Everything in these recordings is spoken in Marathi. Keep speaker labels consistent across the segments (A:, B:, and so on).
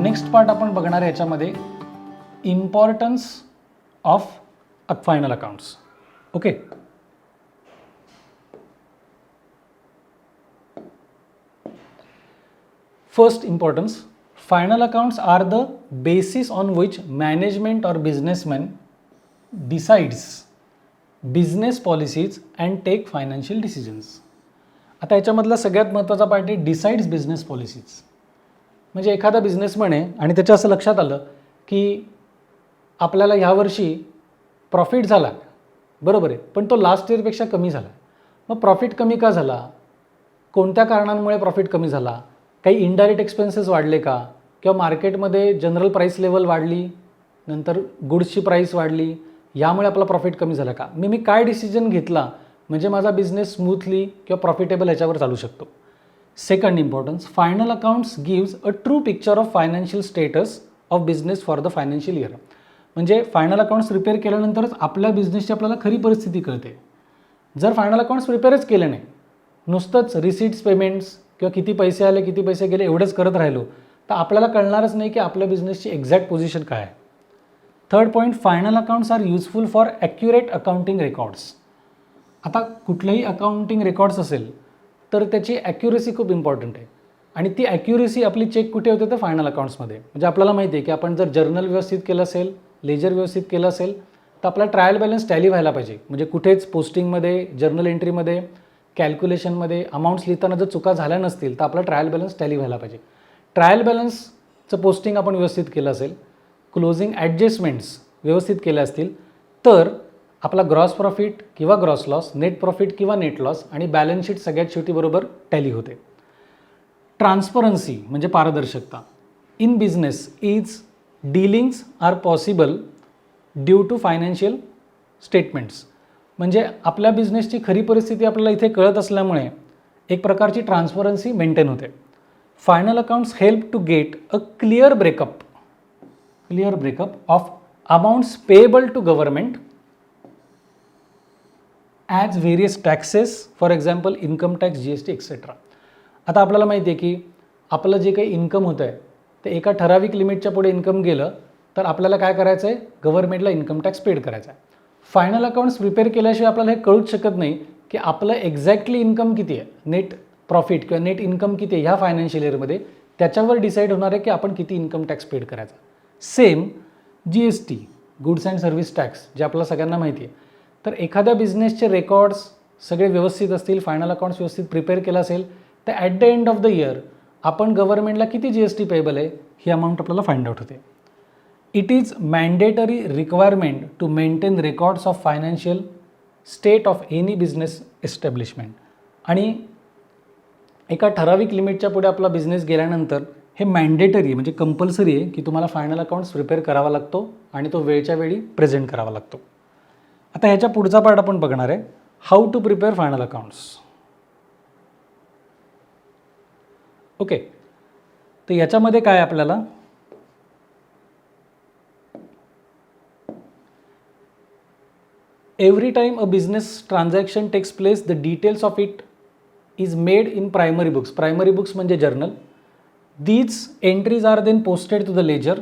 A: नेक्स्ट पार्ट आपण बघणार आहे याच्यामध्ये importance of final accounts. Okay, first importance, final accounts are the basis on which management or businessman decides business policies and take financial decisions. आता याच्यामधला सगळ्यात महत्त्वाचा पार्ट आहे डिसाइड्स बिझनेस पॉलिसीज. म्हणजे एखादा बिझनेसमॅन आहे आणि त्याच्या असं लक्षात आलं की आपल्याला ह्यावर्षी प्रॉफिट झाला, बरोबर आहे, पण तो लास्ट इयरपेक्षा कमी झाला. मग प्रॉफिट कमी का झाला, कोणत्या कारणांमुळे प्रॉफिट कमी झाला, काही इनडायरेक्ट एक्सपेन्सेस वाढले का, किंवा मार्केटमध्ये जनरल प्राईस लेवल वाढली, नंतर गुड्सची प्राईस वाढली, यामुळे आपला प्रॉफिट कमी झाला का, मी काय डिसिजन घेतला म्हणजे माझा बिझनेस स्मूथली किंवा प्रॉफिटेबल ह्याच्यावर चालू शकतो. Second importance, final accounts gives a true picture of financial status of business for the financial year. म्हणजे फायनल अकाउंट्स प्रिपेअर केल्यानंतरच आपल्या बिझनेसची आपल्याला खरी परिस्थिती कळते. जर फायनल अकाउंट्स प्रिपेअरच केले नाही, नुसतंच रिसीट्स, पेमेंट्स किंवा किती पैसे आले किती पैसे गेले एवढंच करत राहिलो तर आपल्याला कळणारच नाही की आपल्या बिझनेसची एक्झॅक्ट पोझिशन काय आहे. Third point, final accounts are useful for accurate accounting records. आता कुठलंही अकाउंटिंग रेकॉर्ड्स असेल तर त्याची ॲक्युरेसी खूप इम्पॉर्टंट आहे आणि ती ॲक्युरेसी आपली चेक कुठे होते तर फायनल अकाउंट्समध्ये. म्हणजे आपल्याला माहिती आहे की आपण जर जर्नल व्यवस्थित केलं असेल, लेजर व्यवस्थित केलं असेल तर आपला ट्रायल बॅलन्स टॅली व्हायला पाहिजे. म्हणजे कुठेच पोस्टिंगमध्ये, जर्नल एंट्रीमध्ये, कॅल्क्युलेशनमध्ये अमाऊंट्स लिहिताना जर चुका झाल्या नसतील तर आपला ट्रायल बॅलन्स टॅली व्हायला पाहिजे. ट्रायल बॅलन्सचं पोस्टिंग आपण व्यवस्थित केलं असेल, क्लोजिंग ॲडजस्टमेंट्स व्यवस्थित केल्या असतील तर आपला ग्रॉस प्रॉफिट किंवा ग्रॉस लॉस, नेट प्रॉफिट किंवा नेट लॉस आणि बॅलन्स शीट सगळ्यात शेवटी बरोबर टॅली होते. ट्रान्सपरन्सी म्हणजे पारदर्शकता. In business is dealings are possible due to financial statements. म्हणजे आपल्या बिझनेसची खरी परिस्थिती आपल्याला इथे कळत असल्यामुळे एक प्रकारची ट्रान्सपरन्सी मेंटेन होते. Final accounts help to get a clear breakup of amounts payable to government as various taxes, for example income tax, GST etcetera. आता आपल्याला माहिती आहे की आपलं जे काही इन्कम होतं आहे ते एका ठराविक लिमिटच्या पुढे इन्कम गेलं तर आपल्याला काय करायचं आहे, गव्हर्नमेंटला इन्कम टॅक्स पेड करायचा आहे. फायनल अकाउंट्स प्रिपेअर केल्याशिवाय आपल्याला हे कळूच शकत नाही की आपलं एक्झॅक्टली इन्कम किती आहे, नेट प्रॉफिट किंवा नेट इन्कम किती आहे ह्या फायनान्शियल इयरमध्ये, त्याच्यावर डिसाईड होणार आहे की आपण किती इन्कम टॅक्स पेड करायचा. Same GST, goods and service tax, जे आपल्याला सगळ्यांना माहिती आहे. तर एखाद्या बिझनेसचे रेकॉर्ड्स सगळे व्यवस्थित असतील, फायनल अकाउंट्स व्यवस्थित प्रिपेअर केलं असेल तर at the end of the year आपण गव्हर्नमेंटला किती GST पेएबल आहे ही अमाऊंट आपल्याला फाइंड आउट होते. It is mandatory requirement to maintain records of financial state of any business establishment. आणि एका ठराविक लिमिटच्या पुढे आपला बिझनेस गेल्यानंतर हे मॅन्डेटरी म्हणजे कंपल्सरी आहे की तुम्हाला फायनल अकाउंट्स प्रिपेअर करावा लागतो आणि तो वेळच्या वेळी प्रेझेंट करावा लागतो. आता ह्याच्या पुढचा पार्ट आपण बघणार आहे, how to prepare final accounts. Okay, तर याच्यामध्ये काय आपल्याला every time a business transaction takes place, the details of it is made in primary books. Primary books म्हणजे journal. These entries are then posted to the ledger.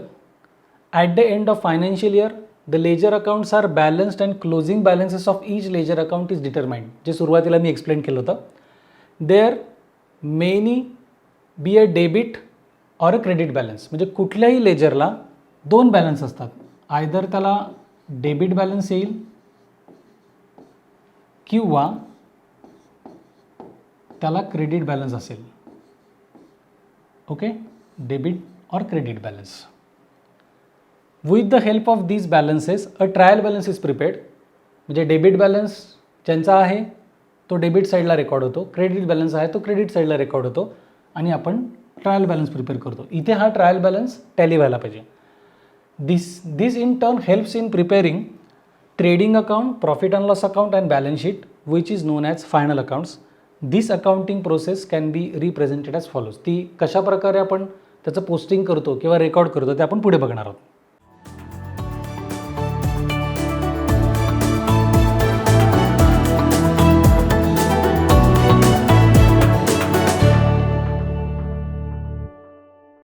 A: At the end of financial year, the ledger accounts are balanced and closing balances of each ledger account is determined. जे सुरुवातीला मी एक्सप्लेन केलं होतं. There may be a debit or a credit balance. म्हणजे कुठल्याही लेजरला दोन बॅलन्स असतात. आयदर त्याला डेबिट बॅलन्स येईल किंवा त्याला क्रेडिट बॅलन्स असेल. ओके, डेबिट और credit balance. With the help of these balances a trial balance is prepared. म्हणजे डेबिट बॅलन्स ज्यांचा आहे तो डेबिट साईडला रेकॉर्ड होतो, क्रेडिट बॅलन्स आहे तो क्रेडिट साईडला रेकॉर्ड होतो आणि आपण ट्रायल बॅलन्स प्रिपेअर करतो. इथे हा ट्रायल बॅलन्स टॅली व्हायला पाहिजे. This in turn helps in preparing trading account, profit and loss account and balance sheet, which is known as final accounts. This accounting process can be represented as follows. ती कशा प्रकारे आपण त्याचं पोस्टिंग करतो किंवा रेकॉर्ड करतो ते आपण पुढे बघणार आहोत.